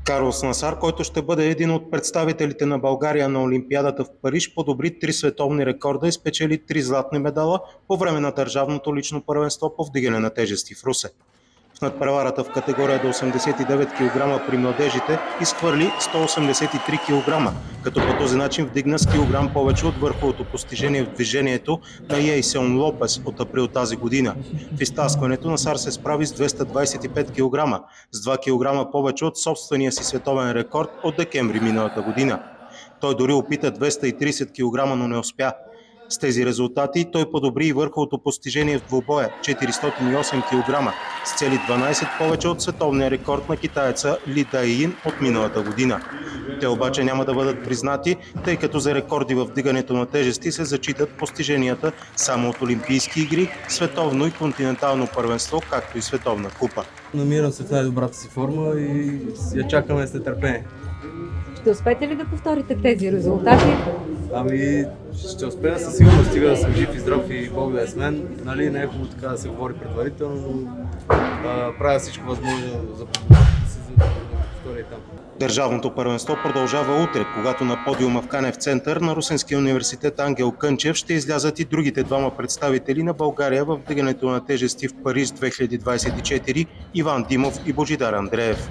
Карлос Насар, който ще бъде един от представителите на България на Олимпиадата в Париж, подобри 3 световни рекорда и спечели 3 златни медала по време на държавното лично първенство по вдигане на тежести в Русе. В надпреварата в категория до 89 кг при младежите изхвърли 183 кг, като по този начин вдигна с килограм повече от върховото постижение в движението на Йейсон Лопес от април тази година. В изтаскването Насар се справи с 225 кг, с 2 кг повече от собствения си световен рекорд от декември миналата година. Той дори опита 230 кг, но не успя. С тези резултати той подобри и върховото постижение в двубоя – 408 кг, с цели 12 повече от световния рекорд на китаеца Ли Даиин от миналата година. Те обаче няма да бъдат признати, тъй като за рекорди в вдигането на тежести се зачитат постиженията само от Олимпийски игри, световно и континентално първенство, както и световна купа. Намирам се в най-добрата си форма и я чакаме с нетърпение. Ще успеете ли да повторите тези резултати? Ами, ще успея със сигурност, стига да съм жив и здрав и Бог да е с мен. Нали, не е хубаво така да се говори предварително, но правя всичко възможно за подготовката си, за да повторя там. Държавното първенство продължава утре, когато на подиума в Канев център на Русенския университет Ангел Кънчев ще излязат и другите двама представители на България в вдигането на тежести в Париж 2024 – Иван Димов и Божидар Андреев.